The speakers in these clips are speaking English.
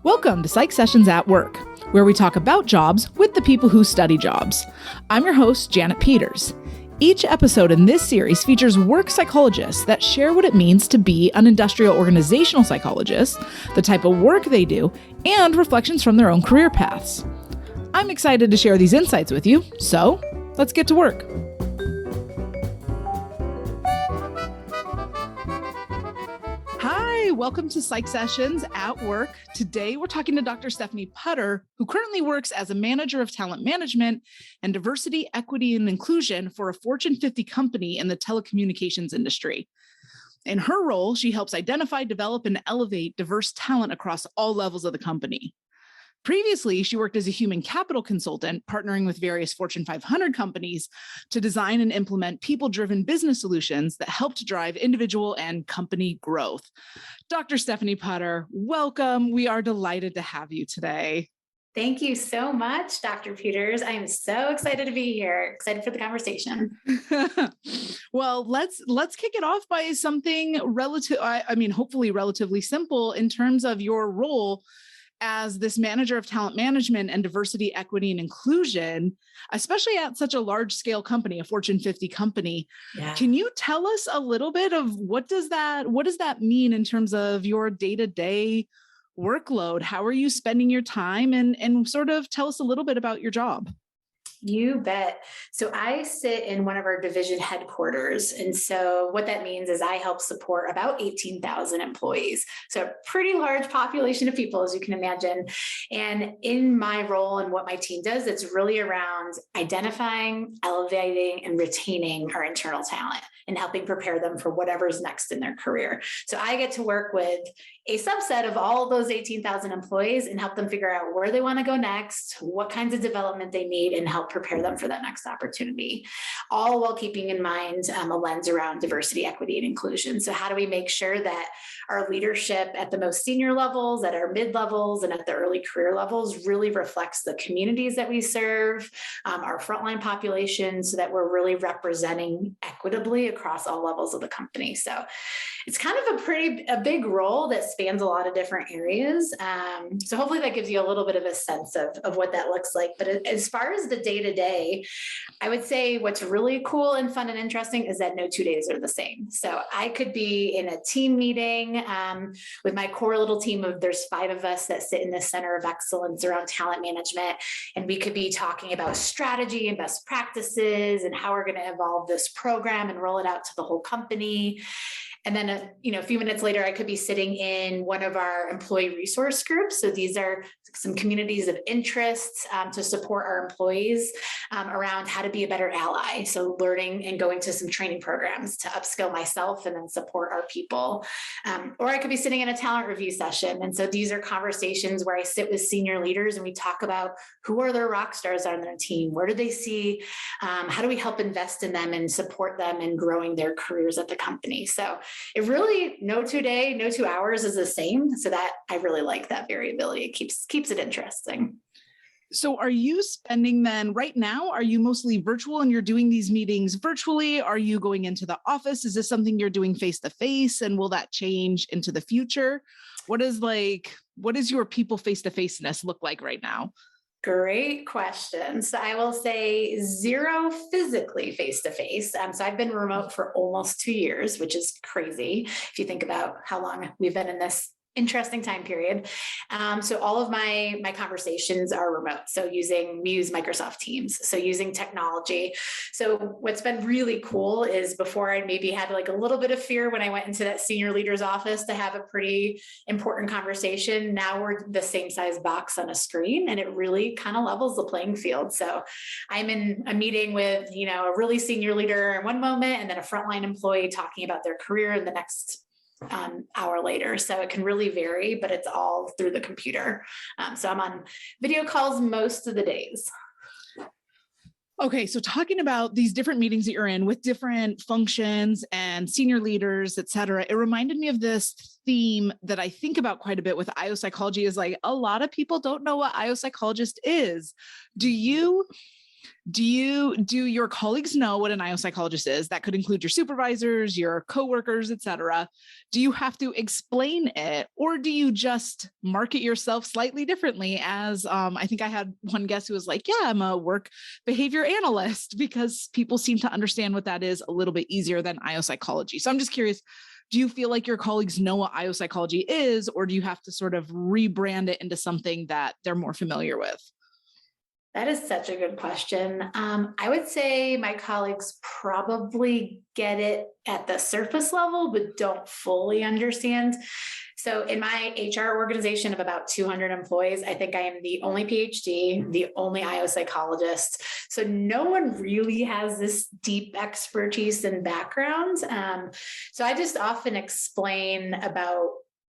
Welcome to Psych Sessions at Work, where we talk about jobs with the people who study jobs. I'm your host, Janet Peters. Each episode in this series features work psychologists that share what it means to be an industrial organizational psychologist, the type of work they do, and reflections from their own career paths. I'm excited to share these insights with you, so let's get to work. Hi, welcome to Psych Sessions at Work. Today, we're talking to Dr. Stefanie Putter, who currently works as a manager of talent management and diversity, equity, and inclusion for a Fortune 50 company in the telecommunications industry. In her role, she helps identify, develop, and elevate diverse talent across all levels of the company. Previously, she worked as a human capital consultant, partnering with various Fortune 500 companies to design and implement people-driven business solutions that help to drive individual and company growth. Dr. Stefanie Putter, welcome. We are delighted to have you today. Thank you so much, Dr. Peters. I am so excited to be here, excited for the conversation. Well, let's kick it off by something hopefully relatively simple in terms of your role as this manager of talent management and diversity, equity, and inclusion, especially at such a large scale company, a Fortune 50 company. Yeah. Can you tell us a little bit of what does that mean in terms of your day-to-day workload? How are you spending your time, and sort of tell us a little bit about your job? You bet. So I sit in one of our division headquarters. And so what that means is I help support about 18,000 employees. So a pretty large population of people, as you can imagine. And in my role and what my team does, it's really around identifying, elevating, and retaining our internal talent and helping prepare them for whatever's next in their career. So I get to work with a subset of all of those 18,000 employees and help them figure out where they want to go next, what kinds of development they need, and help prepare them for that next opportunity, all while keeping in mind a lens around diversity, equity, and inclusion. So how do we make sure that our leadership at the most senior levels, at our mid levels, and at the early career levels really reflects the communities that we serve, our frontline population, so that we're really representing equitably across all levels of the company. So it's kind of a big role that spans a lot of different areas. So hopefully that gives you a little bit of a sense of what that looks like. But as far as the day-to-day, I would say what's really cool and fun and interesting is that no 2 days are the same. So I could be in a team meeting with my core little team there's 5 of us that sit in the center of excellence around talent management. And we could be talking about strategy and best practices and how we're going to evolve this program and roll it out to the whole company. And then, a few minutes later, I could be sitting in one of our employee resource groups. So these are some communities of interest to support our employees around how to be a better ally. So learning and going to some training programs to upskill myself and then support our people. Or I could be sitting in a talent review session. And so these are conversations where I sit with senior leaders and we talk about who are their rock stars on their team? Where do they see? How do we help invest in them and support them in growing their careers at the company? So it really, no 2 day, no 2 hours is the same. So that I really like that variability. It keeps it interesting. So are you spending then right now, are you mostly virtual and you're doing these meetings virtually? Are you going into the office? Is this something you're doing face-to-face, and will that change into the future? What is your people face-to-faceness look like right now? Great question. So I will say 0 physically face-to-face. So I've been remote for almost 2 years, which is crazy if you think about how long we've been in this interesting time period. So all of my conversations are remote. So we use Microsoft Teams. So using technology. So what's been really cool is before I maybe had like a little bit of fear when I went into that senior leader's office to have a pretty important conversation. Now we're the same size box on a screen, and it really kind of levels the playing field. So I'm in a meeting with, a really senior leader in one moment, and then a frontline employee talking about their career in the next hour later. So it can really vary, but it's all through the computer. So I'm on video calls most of the days. Okay, so talking about these different meetings that you're in with different functions and senior leaders, et cetera, it reminded me of this theme that I think about quite a bit with IO psychology is like a lot of people don't know what IO psychologist is. Do you Do your colleagues know what an IO psychologist is? That could include your supervisors, your coworkers, et cetera. Do you have to explain it, or do you just market yourself slightly differently? As I think I had one guest who was like, yeah, I'm a work behavior analyst, because people seem to understand what that is a little bit easier than IO psychology. So I'm just curious, do you feel like your colleagues know what IO psychology is, or do you have to sort of rebrand it into something that they're more familiar with? That is such a good question. I would say my colleagues probably get it at the surface level, but don't fully understand. So in my HR organization of about 200 employees, I think I am the only PhD, the only IO psychologist. So no one really has this deep expertise and background. So I just often explain about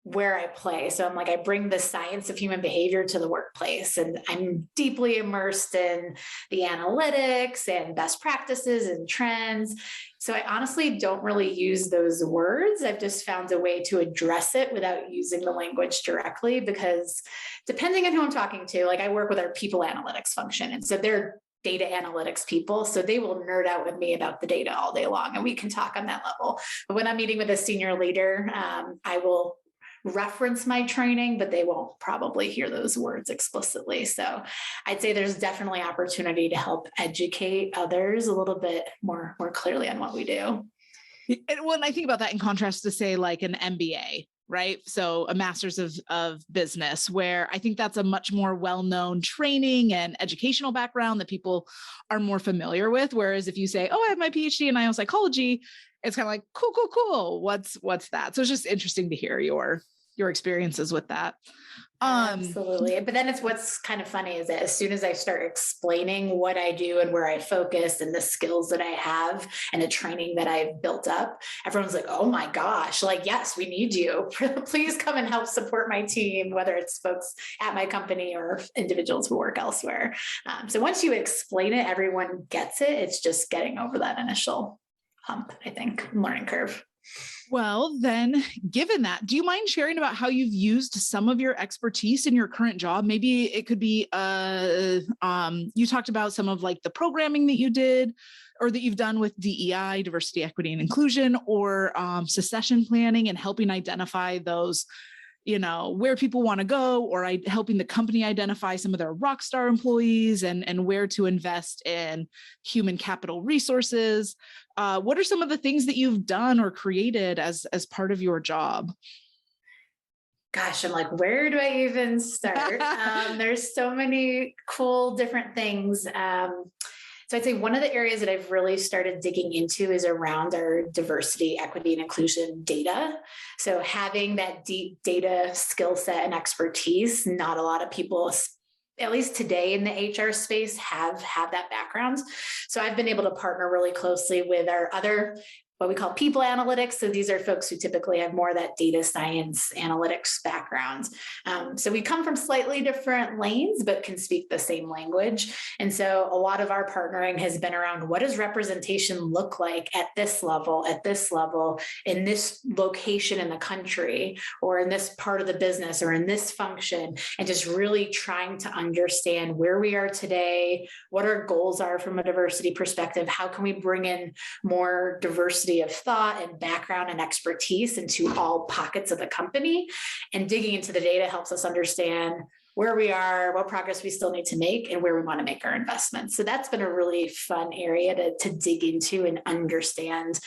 where I play. So I'm like, I bring the science of human behavior to the workplace, and I'm deeply immersed in the analytics and best practices and trends. So I honestly don't really use those words. I've just found a way to address it without using the language directly, because depending on who I'm talking to, like I work with our people analytics function. And so they're data analytics people. So they will nerd out with me about the data all day long, and we can talk on that level. But when I'm meeting with a senior leader, I will reference my training, but they won't probably hear those words explicitly. So I'd say there's definitely opportunity to help educate others a little bit more clearly on what we do. And when I think about that in contrast to, say, like an MBA, right? So a master's of business, where I think that's a much more well-known training and educational background that people are more familiar with. Whereas if you say, oh, I have my PhD in IO psychology, it's kind of like, cool. What's that? So it's just interesting to hear your experiences with that. Absolutely. But then it's what's kind of funny is that as soon as I start explaining what I do and where I focus and the skills that I have and the training that I've built up, everyone's like, oh my gosh, like, yes, we need you. Please come and help support my team, whether it's folks at my company or individuals who work elsewhere. So once you explain it, everyone gets it. It's just getting over that initial hump, I think, learning curve. Well, then, given that, do you mind sharing about how you've used some of your expertise in your current job? Maybe it could be, you talked about some of like the programming that you did or that you've done with DEI, diversity, equity, and inclusion, or succession planning and helping identify those, where people want to go, or helping the company identify some of their rock star employees and where to invest in human capital resources. What are some of the things that you've done or created as part of your job? Gosh, I'm like, where do I even start? There's so many cool different things. So I'd say one of the areas that I've really started digging into is around our diversity, equity, and inclusion data. So having that deep data skill set and expertise, not a lot of people, at least today in the HR space, have that background. So I've been able to partner really closely with our other, what we call people analytics. So these are folks who typically have more of that data science analytics background. So we come from slightly different lanes, but can speak the same language. And so a lot of our partnering has been around, what does representation look like at this level, in this location in the country, or in this part of the business, or in this function, and just really trying to understand where we are today, what our goals are from a diversity perspective, how can we bring in more diversity of thought and background and expertise into all pockets of the company. And digging into the data helps us understand where we are, what progress we still need to make, and where we want to make our investments. So that's been a really fun area to dig into and understand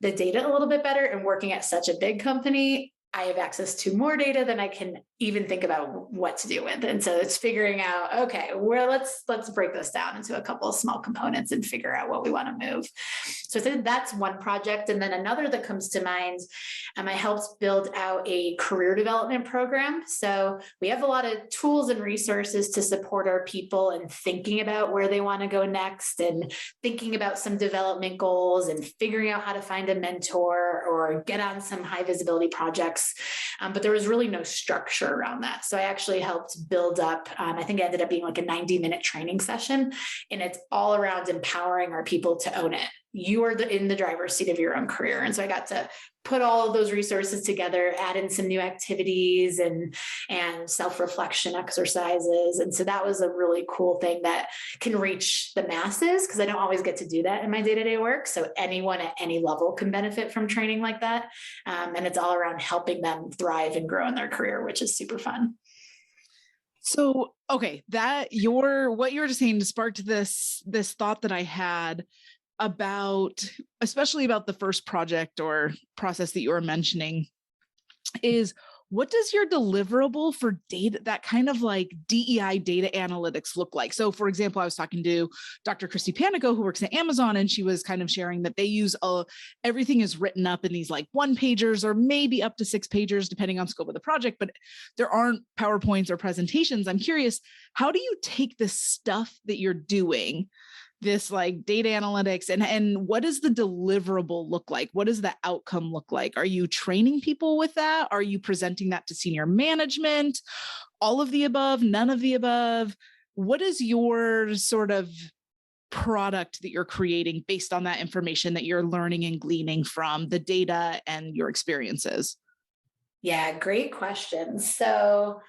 the data a little bit better. And working at such a big company, I have access to more data than I can even think about what to do with. And so it's figuring out, okay, let's break this down into a couple of small components and figure out what we want to move. So that's one project. And then another that comes to mind, I helped build out a career development program. So we have a lot of tools and resources to support our people in thinking about where they want to go next, and thinking about some development goals, and figuring out how to find a mentor or get on some high visibility projects. But there was really no structure around that. So I actually helped build up, I think it ended up being like a 90-minute training session, and it's all around empowering our people to own it. you are in the driver's seat of your own career. And so I got to put all of those resources together, add in some new activities and self-reflection exercises. And so that was a really cool thing that can reach the masses, because I don't always get to do that in my day-to-day work. So anyone at any level can benefit from training like that. And it's all around helping them thrive and grow in their career, which is super fun. So, okay, what you were just saying sparked this thought that I had about, especially about the first project or process that you were mentioning, is what does your deliverable for data, that kind of like DEI data analytics look like? So for example, I was talking to Dr. Christy Panico, who works at Amazon, and she was kind of sharing that they use everything is written up in these like 1-pagers or maybe up to 6-pagers, depending on scope of the project, but there aren't PowerPoints or presentations. I'm curious, how do you take this stuff that you're doing, this like data analytics, and what does the deliverable look like? What does the outcome look like? Are you training people with that? Are you presenting that to senior management? All of the above, none of the above? What is your sort of product that you're creating based on that information that you're learning and gleaning from the data and your experiences? Yeah, great question. So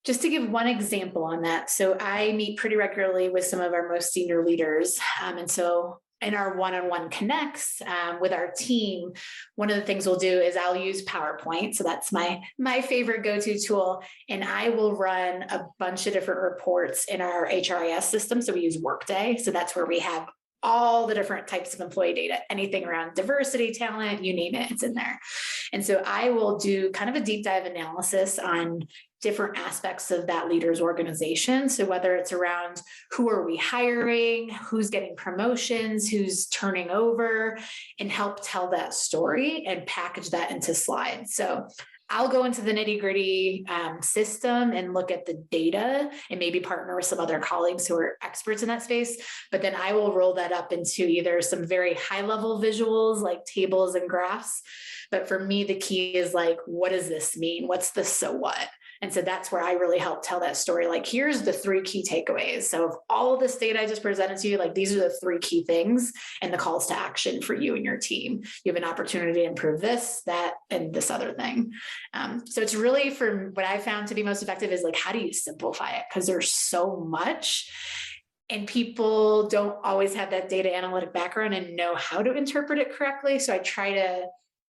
just to give one example on that, so I meet pretty regularly with some of our most senior leaders. And so in our one-on-one connects with our team, one of the things we'll do is I'll use PowerPoint. So that's my favorite go-to tool. And I will run a bunch of different reports in our HRIS system. So we use Workday. So that's where we have all the different types of employee data, anything around diversity, talent, you name it, it's in there. And so I will do kind of a deep dive analysis on different aspects of that leader's organization. So whether it's around who are we hiring, who's getting promotions, who's turning over, and help tell that story and package that into slides. So I'll go into the nitty-gritty system and look at the data and maybe partner with some other colleagues who are experts in that space. But then I will roll that up into either some very high-level visuals like tables and graphs. But for me, the key is like, what does this mean? What's the so what? And so that's where I really help tell that story. Like, here's the 3 key takeaways. So of all of this data I just presented to you, like these are the 3 key things and the calls to action for you and your team. You have an opportunity to improve this, that, and this other thing. So it's really, for what I found to be most effective is like, how do you simplify it? Because there's so much. And people don't always have that data analytic background and know how to interpret it correctly. So I try to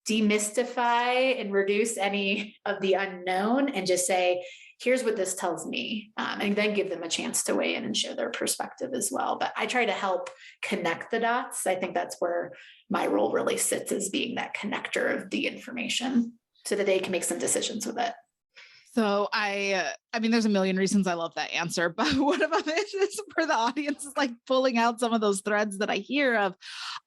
demystify and reduce any of the unknown and just say, here's what this tells me, and then give them a chance to weigh in and share their perspective as well. But I try to help connect the dots. I think that's where my role really sits, as being that connector of the information so that they can make some decisions with it. So I mean, there's a million reasons I love that answer, but what about this is for the audience is like pulling out some of those threads that I hear of.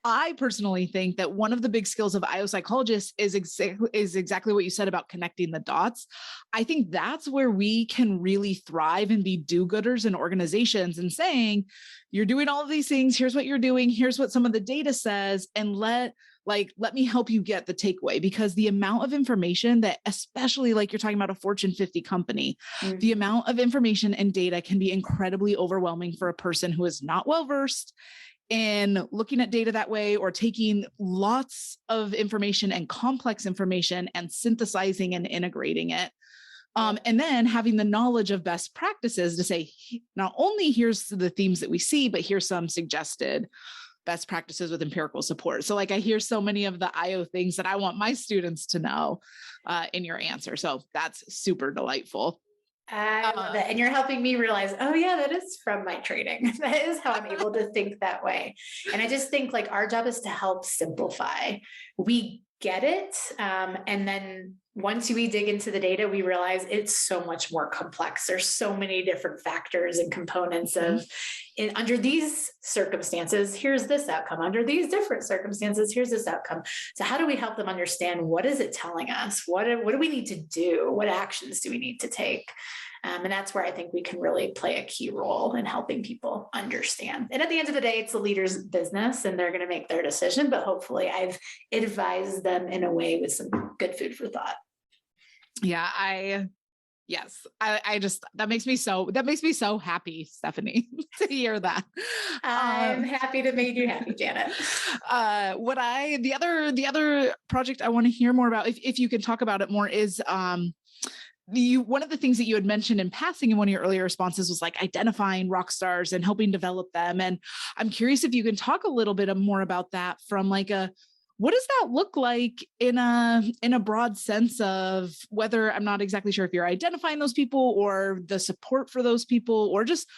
I personally think that one of the big skills of IO psychologists is exactly what you said about connecting the dots. I think that's where we can really thrive and be do-gooders in organizations and saying, you're doing all of these things. Here's what you're doing. Here's what some of the data says, and let me help you get the takeaway, because the amount of information that, especially like you're talking about a Fortune 50 company, the amount of information and data can be incredibly overwhelming for a person who is not well-versed in looking at data that way, or taking lots of information and complex information and synthesizing and integrating it. And then having the knowledge of best practices to say, not only here's the themes that we see, but here's some suggested best practices with empirical support. So like, I hear so many of the IO things that I want my students to know in your answer. So that's super delightful. I love it. And you're helping me realize, oh yeah, that is from my training. That is how I'm able to think that way. And I just think like our job is to help simplify. We get it. And then once we dig into the data, we realize it's so much more complex. There's so many different factors and components of, under these circumstances, here's this outcome. Under these different circumstances, here's this outcome. So how do we help them understand, what is it telling us? What do we need to do? What actions do we need to take? And that's where I think we can really play a key role in helping people understand. And at the end of the day, it's the leader's business and they're going to make their decision, but hopefully I've advised them in a way with some good food for thought. Yeah, Yes. That makes me so happy, Stephanie, to hear that. I'm happy to make you happy, Janet. The other project I want to hear more about, if you can talk about it more, is one of the things that you had mentioned in passing in one of your earlier responses was like identifying rock stars and helping develop them. And I'm curious if you can talk a little bit more about that from like what does that look like in a broad sense of whether, I'm not exactly sure if you're identifying those people or the support for those people, or just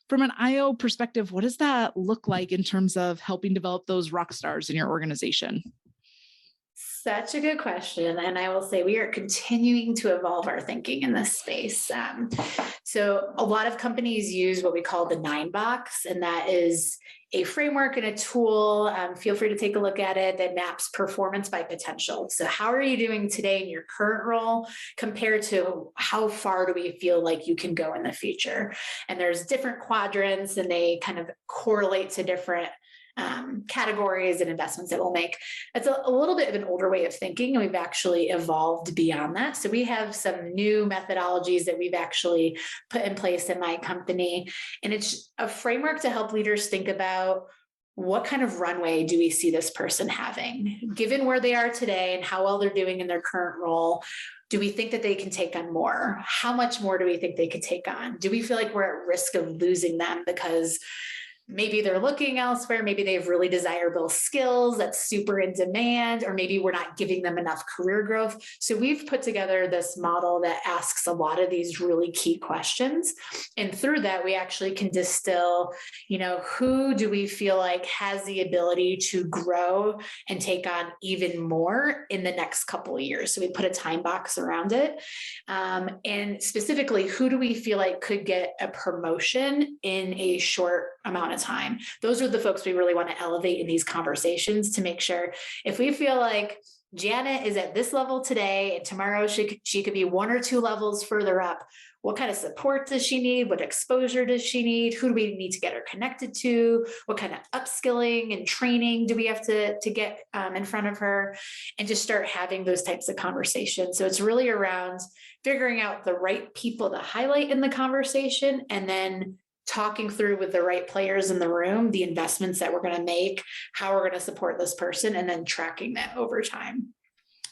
from an IO perspective, what does that look like in terms of helping develop those rock stars in your organization? Such a good question. And I will say we are continuing to evolve our thinking in this space. So a lot of companies use what we call the 9-box, and that is a framework and a tool. Feel free to take a look at it, that maps performance by potential. So how are you doing today in your current role compared to how far do we feel like you can go in the future? And there's different quadrants, and they kind of correlate to different categories and investments that we'll make. It's a little bit of an older way of thinking, and we've actually evolved beyond that. So we have some new methodologies that we've actually put in place in my company, and it's a framework to help leaders think about what kind of runway do we see this person having, given where they are today and how well they're doing in their current role. Do we think that they can take on more? How much more do we think they could take on? Do we feel like we're at risk of losing them because maybe they're looking elsewhere, maybe they have really desirable skills that's super in demand, or maybe we're not giving them enough career growth? So we've put together this model that asks a lot of these really key questions. And through that, we actually can distill, who do we feel like has the ability to grow and take on even more in the next couple of years? So we put a time box around it. And specifically, who do we feel like could get a promotion in a short amount of time? Those are the folks we really want to elevate in these conversations to make sure if we feel like Janet is at this level today and tomorrow she could be 1 or 2 levels further up, what kind of support does she need? What exposure does she need? Who do we need to get her connected to? What kind of upskilling and training do we have to get in front of her? And just start having those types of conversations. So it's really around figuring out the right people to highlight in the conversation, and then talking through with the right players in the room the investments that we're going to make, how we're going to support this person, and then tracking that over time.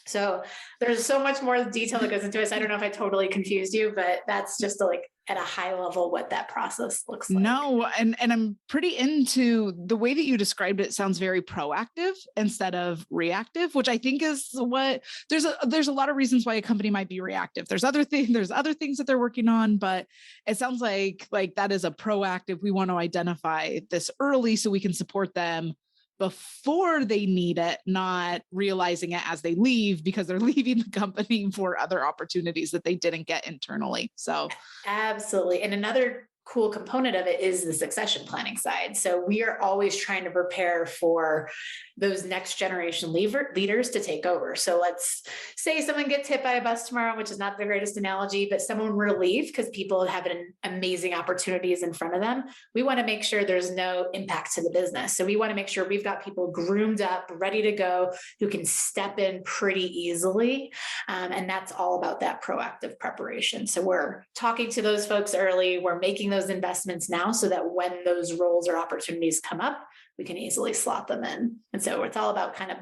So there's so much more detail that goes into it. So I don't know if I totally confused you, but that's just at a high level what that process looks like. No, and I'm pretty into the way that you described it. Sounds very proactive instead of reactive, which I think is what there's a lot of reasons why a company might be reactive. There's other things that they're working on, but it sounds like that is a proactive. We want to identify this early so we can support them before they need it, not realizing it as they leave because they're leaving the company for other opportunities that they didn't get internally. So absolutely. And another cool component of it is the succession planning side. So we are always trying to prepare for those next generation leaders to take over. So let's say someone gets hit by a bus tomorrow, which is not the greatest analogy, but someone were to leave because people have amazing opportunities in front of them. We want to make sure there's no impact to the business. So we want to make sure we've got people groomed up, ready to go, who can step in pretty easily. And that's all about that proactive preparation. So we're talking to those folks early. We're making those investments now so that when those roles or opportunities come up, we can easily slot them in. And so it's all about kind of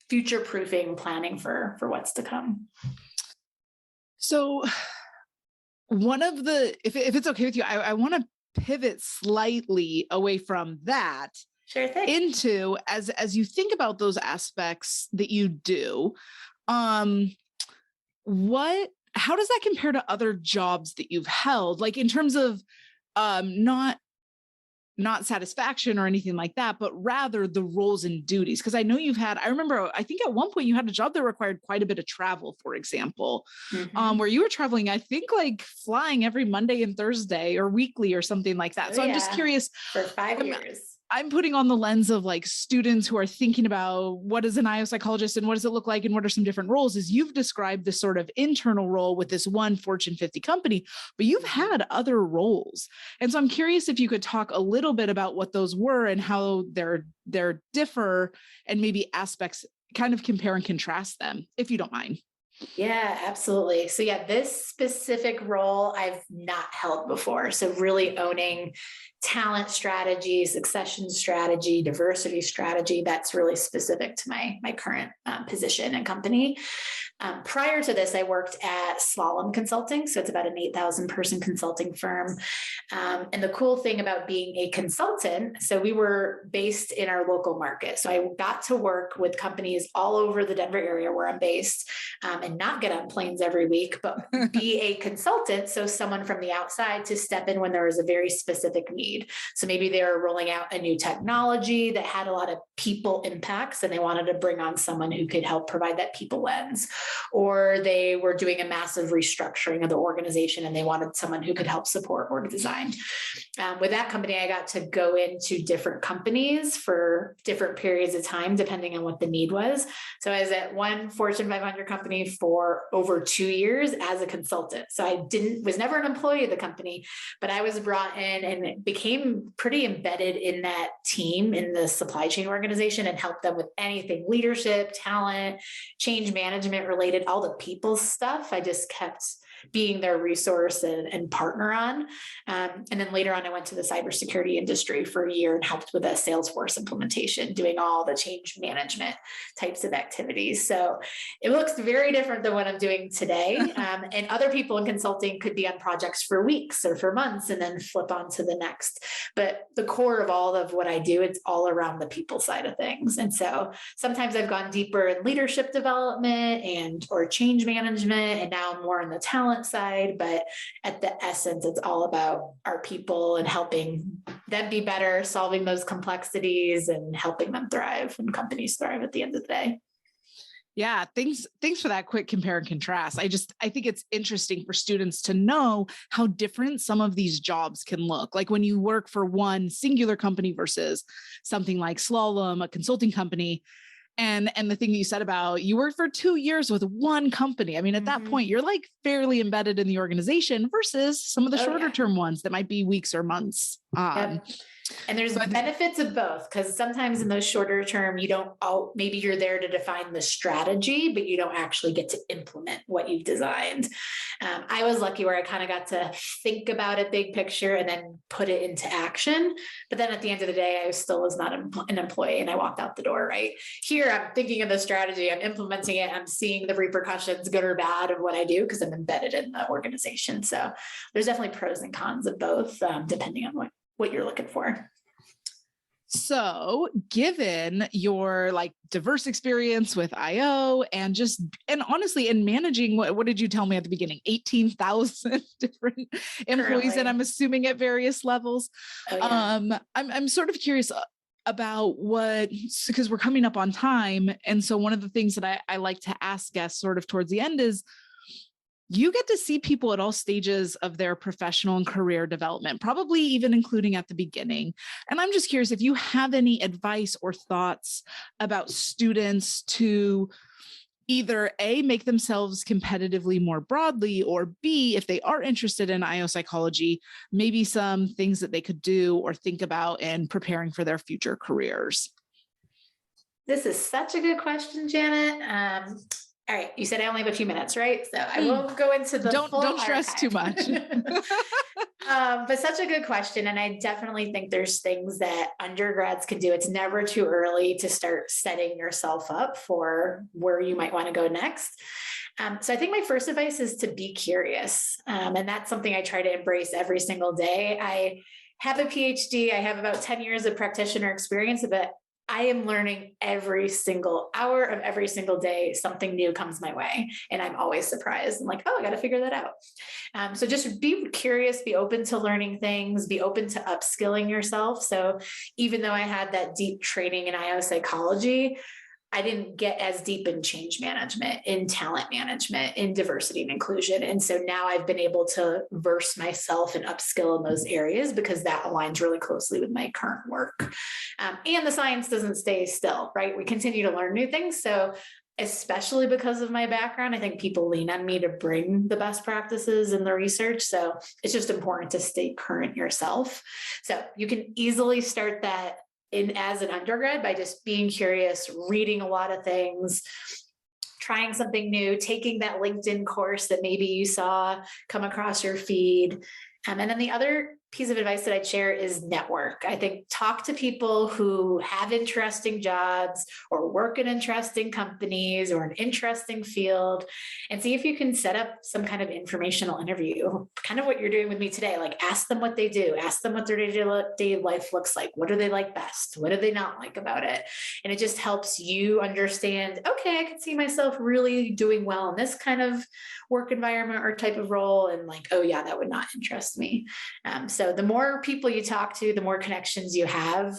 future-proofing, planning for what's to come. So one of the, if it's okay with you, I want to pivot slightly away from that. Sure thing. Into, as you think about those aspects that you do, how does that compare to other jobs that you've held? Like in terms of not satisfaction or anything like that, but rather the roles and duties. Because I know I remember, I think at one point you had a job that required quite a bit of travel, for example, where you were traveling, I think like flying every Monday and Thursday or weekly or something like that. So I'm just curious. For 5 years. I'm putting on the lens of like students who are thinking about what is an IO psychologist and what does it look like and what are some different roles. As you've described this sort of internal role with this one Fortune 50 company, but you've had other roles. And so I'm curious if you could talk a little bit about what those were and how they're differ, and maybe aspects, kind of compare and contrast them, if you don't mind. Yeah, absolutely. So yeah, this specific role I've not held before. So really owning talent strategy, succession strategy, diversity strategy, that's really specific to my current position and company. Prior to this, I worked at Slalom Consulting. So it's about an 8,000 person consulting firm. And the cool thing about being a consultant, so we were based in our local market. So I got to work with companies all over the Denver area where I'm based, and not get on planes every week, but be a consultant. So someone from the outside to step in when there was a very specific need. So maybe they were rolling out a new technology that had a lot of people impacts and they wanted to bring on someone who could help provide that people lens, or they were doing a massive restructuring of the organization and they wanted someone who could help support org design. With that company, I got to go into different companies for different periods of time, depending on what the need was. So I was at one Fortune 500 company for over 2 years as a consultant. So I was never an employee of the company, but I was brought in and became pretty embedded in that team in the supply chain organization and helped them with anything leadership, talent, change management related, all the people stuff. I just kept being their resource and partner on. And then later on, I went to the cybersecurity industry for a year and helped with a Salesforce implementation, doing all the change management types of activities. So it looks very different than what I'm doing today. And other people in consulting could be on projects for weeks or for months and then flip on to the next. But the core of all of what I do, it's all around the people side of things. And so sometimes I've gone deeper in leadership development or change management, and now I'm more on the talent side, but at the essence, it's all about our people and helping them be better, solving those complexities and helping them thrive and companies thrive at the end of the day. Yeah, thanks for that quick compare and contrast. I think it's interesting for students to know how different some of these jobs can look. Like when you work for one singular company versus something like Slalom, a consulting company. And the thing that you said about you worked for 2 years with one company. I mean, at that point, you're like fairly embedded in the organization versus some of the shorter term ones that might be weeks or months. Yep. And there's benefits of both, because sometimes in those shorter term, maybe you're there to define the strategy, but you don't actually get to implement what you've designed. I was lucky where I kind of got to think about a big picture and then put it into action. But then at the end of the day, I still was not an employee and I walked out the door, right? Here, I'm thinking of the strategy, I'm implementing it, I'm seeing the repercussions, good or bad, of what I do because I'm embedded in the organization. So there's definitely pros and cons of both, depending on what you're looking for. So given your like diverse experience with IO and honestly, in managing, what did you tell me at the beginning? 18,000 different employees, Currently. and I'm assuming at various levels. Oh, yeah. I'm sort of curious about because we're coming up on time. And so one of the things that I like to ask guests sort of towards the end is, you get to see people at all stages of their professional and career development, probably even including at the beginning. And I'm just curious if you have any advice or thoughts about students to either A, make themselves competitively more broadly, or B, if they are interested in IO psychology, maybe some things that they could do or think about in preparing for their future careers. This is such a good question, Janet. All right, you said I only have a few minutes, right? So I won't go into the full Don't stress archive. too much. But such a good question. And I definitely think there's things that undergrads can do. It's never too early to start setting yourself up for where you might want to go next. So I think my first advice is to be curious. And that's something I try to embrace every single day. I have a PhD. I have about 10 years of practitioner experience, but I am learning every single hour of every single day. Something new comes my way and I'm always surprised. I'm like, oh, I got to figure that out. So just be curious, be open to learning things, be open to upskilling yourself. So even though I had that deep training in IO psychology, I didn't get as deep in change management, in talent management, in diversity and inclusion. And so now I've been able to verse myself and upskill in those areas because that aligns really closely with my current work. And the science doesn't stay still, right? We continue to learn new things. So especially because of my background, I think people lean on me to bring the best practices in the research. So it's just important to stay current yourself. So you can easily start that as an undergrad by just being curious, reading a lot of things, trying something new, taking that LinkedIn course that maybe you saw come across your feed. And then the other piece of advice that I'd share is network. I think talk to people who have interesting jobs or work in interesting companies or an interesting field, and see if you can set up some kind of informational interview, kind of what you're doing with me today. Like, ask them what they do, ask them what their day-to-day life looks like. What do they like best? What do they not like about it? And it just helps you understand, okay, I can see myself really doing well in this kind of work environment or type of role. And like, oh yeah, that would not interest me. So the more people you talk to, the more connections you have,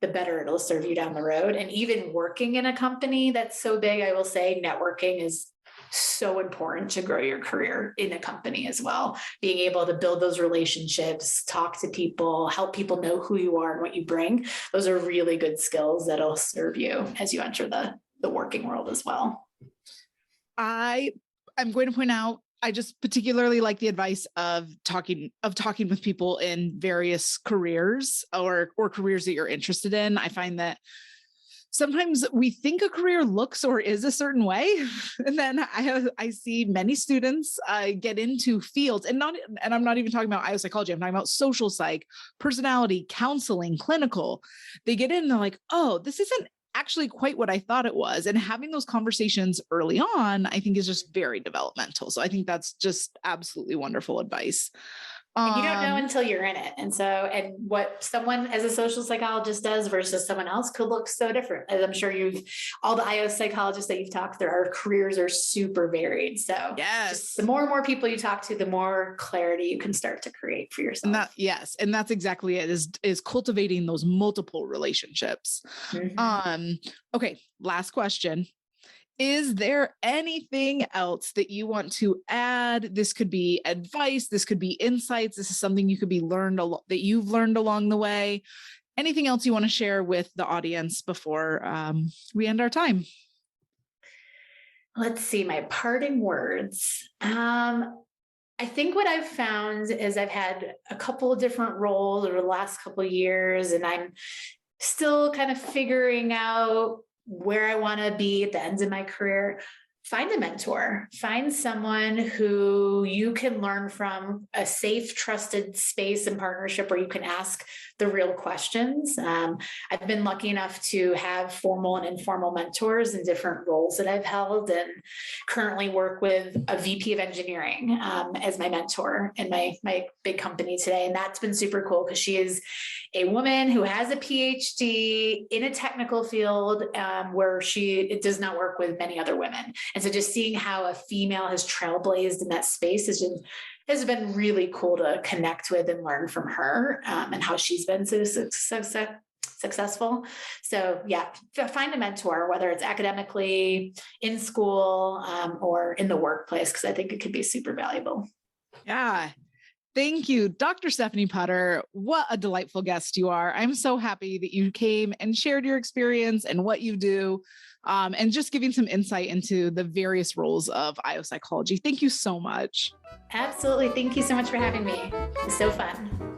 the better it'll serve you down the road. And even working in a company that's so big, I will say networking is so important to grow your career in a company as well. Being able to build those relationships, talk to people, help people know who you are and what you bring. Those are really good skills that'll serve you as you enter the working world as well. I'm going to point out, I just particularly like the advice of talking with people in various careers or careers that you're interested in. I find that sometimes we think a career looks or is a certain way, and then I see many students get into fields, and I'm not even talking about IO psychology. I'm talking about social psych, personality, counseling, clinical. They get in and they're like, oh, this isn't actually quite what I thought it was. And having those conversations early on, I think is just very developmental. So I think that's just absolutely wonderful advice. And you don't know until you're in it. And what someone as a social psychologist does versus someone else could look so different. As I'm sure all the IO psychologists that you've talked to, our careers are super varied. So yes, the more and more people you talk to, the more clarity you can start to create for yourself. And that's exactly it, is cultivating those multiple relationships. Mm-hmm. Okay. Last question. Is there anything else that you want to add? This could be advice. This could be insights. This is something you could be that you've learned along the way. Anything else you want to share with the audience before we end our time? Let's see, my parting words. I think what I've found is I've had a couple of different roles over the last couple of years, and I'm still kind of figuring out where I want to be at the end of my career. Find a mentor, find someone who you can learn from, a safe, trusted space and partnership where you can ask the real questions. I've been lucky enough to have formal and informal mentors in different roles that I've held, and currently work with a VP of engineering as my mentor in my big company today. And that's been super cool because she is a woman who has a PhD in a technical field where it does not work with many other women. And so just seeing how a female has trailblazed in that space has been really cool to connect with and learn from her, and how she's been so successful. So yeah, find a mentor, whether it's academically, in school, or in the workplace, because I think it could be super valuable. Yeah. Thank you, Dr. Stefanie Putter. What a delightful guest you are. I'm so happy that you came and shared your experience and what you do, and just giving some insight into the various roles of IO psychology. Thank you so much. Absolutely. Thank you so much for having me. It was so fun.